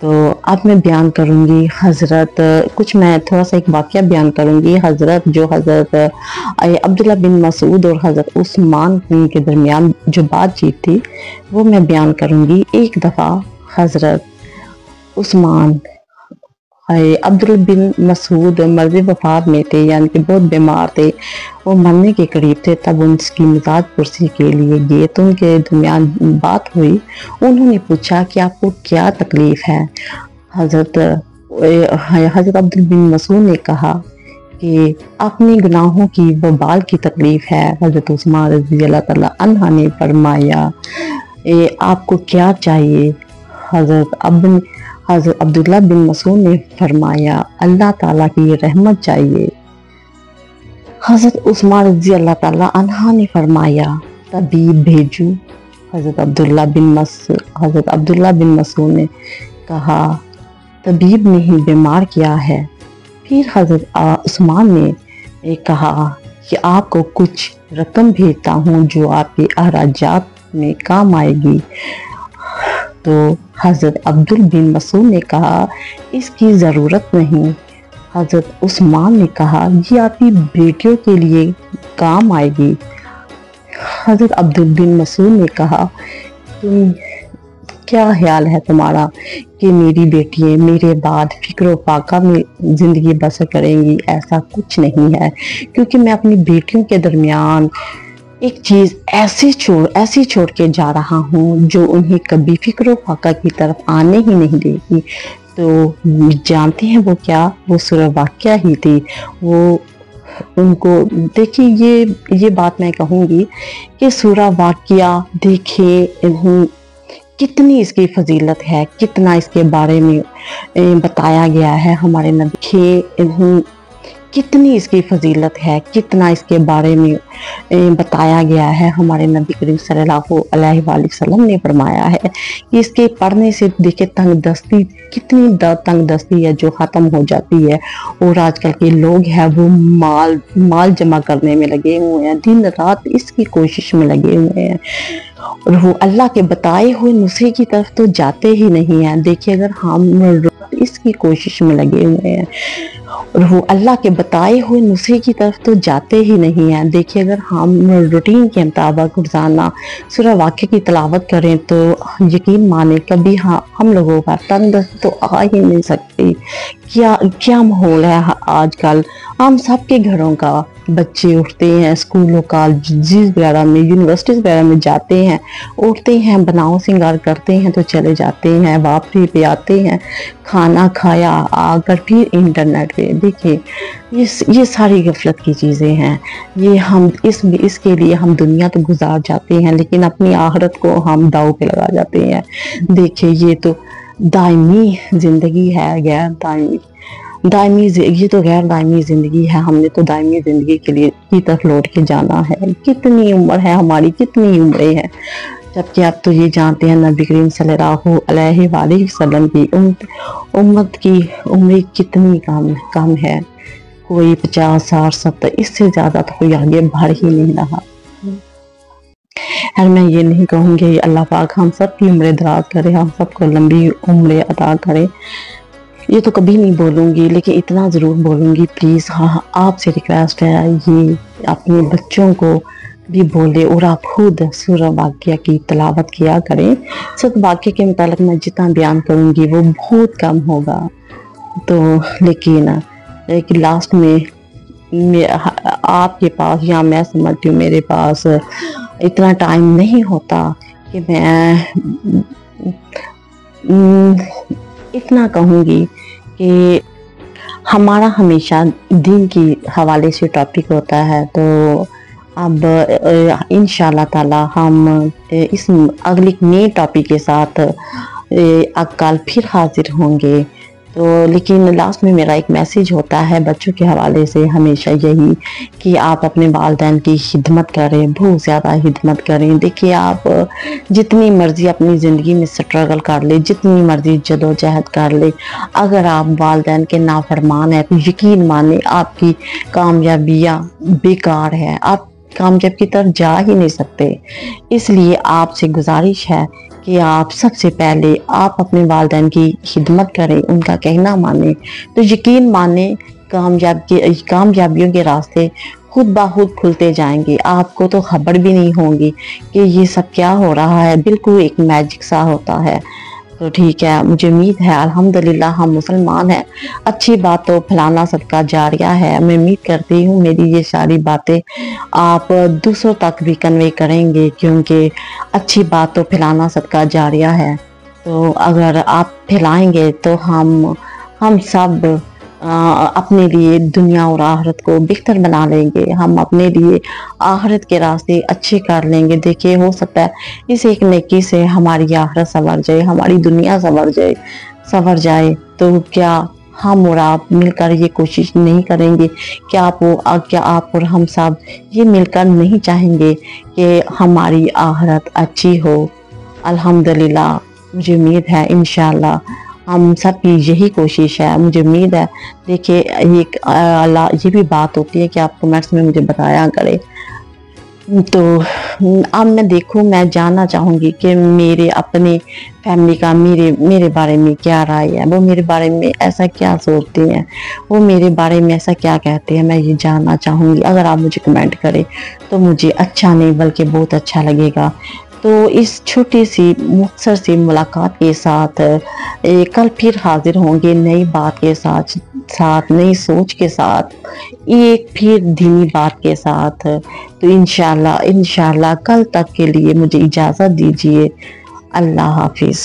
تو اب میں بیان کروں گی حضرت کچھ، میں تھوڑا سا ایک واقعہ بیان کروں گی حضرت عبداللہ بن مسعود اور حضرت عثمان کے درمیان جو بات چیت تھی وہ میں بیان کروں گی۔ ایک دفعہ حضرت عثمان عبداللہ بن مسعود مرض وفات میں تھے، یعنی کہ بہت بیمار تھے، وہ مرنے کے قریب تھے، تب ان کی مزاج پرسی کے لیے گئے تو ان کے درمیان بات ہوئی۔ انہوں نے پوچھا کہ آپ کو کیا تکلیف ہے؟ حضرت عبداللہ بن مسعود نے کہا کہ اپنے گناہوں کی وبال کی تکلیف ہے۔ حضرت عثمان رضی اللہ تعالیٰ عنہ نے فرمایا آپ کو کیا چاہیے؟ حضرت عبداللہ بن مسعود نے فرمایا اللہ تعالیٰ کی رحمت چاہیے۔ حضرت عثمان رضی اللہ تعالیٰ عنہ نے فرمایا طبیب بھیجو۔ حضرت عبداللہ بن مسعود نے کہا طبیب نے بیمار کیا ہے؟ پھر حضرت عثمان نے کہا کہ آپ کو کچھ رقم بھیجتا ہوں جو آپ کے اخراجات میں کام آئے گی۔ تو حضرت عبداللہ بن مسعود نے کہا اس کی ضرورت نہیں۔ حضرت عثمان نے کہا یہ آپ کی بیٹیوں کے لیے کام آئے گی۔ حضرت عبداللہ بن مسعود نے کہا تم کیا خیال ہے تمہارا کہ میری بیٹیاں میرے بعد فکر و فاقہ میں زندگی بسر کریں گی؟ ایسا کچھ نہیں ہے، کیونکہ میں اپنی بیٹیوں کے درمیان ایک چیز ایسی چھوڑ کے جا رہا ہوں جو انہیں کبھی فکر و فاقہ کی طرف آنے ہی نہیں دے گی۔ تو جانتے ہیں وہ کیا؟ وہ سورہ واقعہ ہی تھی۔ وہ ان کو دیکھیے، یہ بات میں کہوں گی کہ سورہ واقعہ دیکھیں کتنی اس کی فضیلت ہے، کتنا اس کے بارے میں بتایا گیا ہے ہمارے نبی کے، کتنی اس کی فضیلت ہے، کتنا اس کے بارے میں بتایا گیا ہے۔ ہمارے نبی کریم صلی اللہ علیہ وآلہ وسلم نے فرمایا ہے کہ اس کے پڑھنے سے دیکھیں کتنی تنگ دستی ہے جو ختم ہو جاتی ہے۔ اور آج کل کے لوگ ہیں وہ مال جمع کرنے میں لگے ہوئے ہیں، دن رات اس کی کوشش میں لگے ہوئے ہیں، اور وہ اللہ کے بتائے ہوئے نسخے کی طرف تو جاتے ہی نہیں ہیں۔ دیکھیے اگر ہم اس کی کوشش میں لگے ہوئے ہیں اور وہ اللہ کے بتائے ہوئے نسخے کی طرف تو جاتے ہی نہیں ہیں، دیکھیے اگر ہم روٹین کے مطابق روزانہ سورہ واقعہ کی تلاوت کریں تو یقین مانے کبھی ہم لوگوں کا تنگ تو آ ہی نہیں سکتی۔ کیا ماحول ہے آج کل، ہم سب کے گھروں کا، بچے اٹھتے ہیں اسکولوں کالجز وغیرہ میں، یونیورسٹیز وغیرہ میں جاتے ہیں، اٹھتے ہیں بناؤ سنگار کرتے ہیں تو چلے جاتے ہیں، واپسی پہ آتے ہیں، کھانا کھایا آ کر پھر انٹرنیٹ پہ دیکھیں، یہ ساری غفلت کی چیزیں ہیں۔ یہ ہم اس کے لیے ہم دنیا تو گزار جاتے ہیں لیکن اپنی آخرت کو ہم داؤ پہ لگا جاتے ہیں۔ دیکھیں یہ تو دائمی زندگی ہے، غیر دائمی یہ تو غیر دائمی زندگی ہے، ہم نے تو دائمی زندگی کے لیے کی طرف لوٹ کے جانا ہے۔ کتنی عمر ہے ہماری، کتنی عمریں ہیں، جبکہ آپ تو یہ جانتے ہیں نبی کریم صلی اللہ علیہ وآلہ وسلم کی امت کی عمر کتنی کم ہے، کوئی 50 60 70، اس سے زیادہ تو کوئی آگے بڑھ ہی نہیں رہا۔ میں یہ نہیں کہوں گی اللہ پاک ہم سب کی عمریں دراز کرے، ہم سب کو لمبی عمریں عطا کرے، یہ تو کبھی نہیں بولوں گی، لیکن اتنا ضرور بولوں گی پلیز آپ سے ریکویسٹ ہے یہ اپنے بچوں کو بھی بولے اور آپ خود سورہ واقعہ کی تلاوت کیا کریں۔ سورہ واقعہ کے متعلق میں جتنا بیان کروں گی وہ بہت کم ہوگا، تو لیکن لاسٹ میں آپ کے پاس یا میں سمجھتی ہوں میرے پاس اتنا ٹائم نہیں ہوتا کہ میں اتنا کہوں گی کہ ہمارا ہمیشہ دین کی حوالے سے ٹاپک ہوتا ہے، تو اب انشاءاللہ تعالی ہم اس اگلی نئے ٹاپک کے ساتھ کل پھر حاضر ہوں گے۔ تو لیکن لاسٹ میں میرا ایک میسیج ہوتا ہے بچوں کے حوالے سے ہمیشہ یہی کہ آپ اپنے والدین کی خدمت کریں، بہت زیادہ خدمت کریں۔ دیکھیے آپ جتنی مرضی اپنی زندگی میں سٹرگل کر لے، جتنی مرضی جدوجہد کر لے، اگر آپ والدین کے نافرمان ہیں تو یقین مانے آپ کی کامیابیاں بیکار ہے، آپ کامیاب کی طرف جا ہی نہیں سکتے۔ اس لیے آپ سے گزارش ہے کہ آپ سب سے پہلے آپ اپنے والدین کی خدمت کریں، ان کا کہنا مانیں، تو یقین مانیں کامیابیوں کے راستے خود بخود کھلتے جائیں گے۔ آپ کو تو خبر بھی نہیں ہوگی کہ یہ سب کیا ہو رہا ہے، بالکل ایک میجک سا ہوتا ہے۔ تو ٹھیک ہے، مجھے امید ہے الحمدللہ ہم مسلمان ہیں، اچھی باتوں پھیلانا صدقہ جاریہ ہے۔ میں امید کرتی ہوں میری یہ ساری باتیں آپ دوسروں تک بھی کنوے کریں گے، کیونکہ اچھی باتوں پھیلانا صدقہ جاریہ ہے۔ تو اگر آپ پھیلائیں گے تو ہم سب اپنے لیے دنیا اور آخرت کو بہتر بنا لیں گے، ہم اپنے لیے آخرت کے راستے اچھے کر لیں گے۔ دیکھیے، ہو سکتا ہے اس ایک نیکی سے ہماری آخرت سنور جائے، ہماری دنیا سنور جائے۔ تو کیا ہم اور آپ مل کر یہ کوشش نہیں کریں گے؟ کیا آپ اور ہم سب یہ مل کر نہیں چاہیں گے کہ ہماری آخرت اچھی ہو؟ الحمدللہ مجھے امید ہے انشاءاللہ ہم سب کی یہی کوشش ہے، مجھے امید ہے۔ دیکھیے، یہ بھی بات ہوتی ہے کہ آپ کمنٹس میں مجھے بتایا کرے۔ تو اب میں جاننا چاہوں گی کہ میرے اپنے فیملی کا میرے بارے میں کیا رائے ہے، وہ میرے بارے میں ایسا کیا سوچتے ہیں، وہ میرے بارے میں ایسا کیا کہتے ہیں، میں یہ جاننا چاہوں گی۔ اگر آپ مجھے کمنٹ کریں تو مجھے اچھا نہیں بلکہ بہت اچھا لگے گا۔ تو اس چھوٹی سی مختصر سی ملاقات کے ساتھ کل پھر حاضر ہوں گے نئی بات کے ساتھ نئی سوچ کے ساتھ، ایک پھر دینی بات کے ساتھ۔ تو انشاءاللہ کل تک کے لیے مجھے اجازت دیجیے۔ اللہ حافظ۔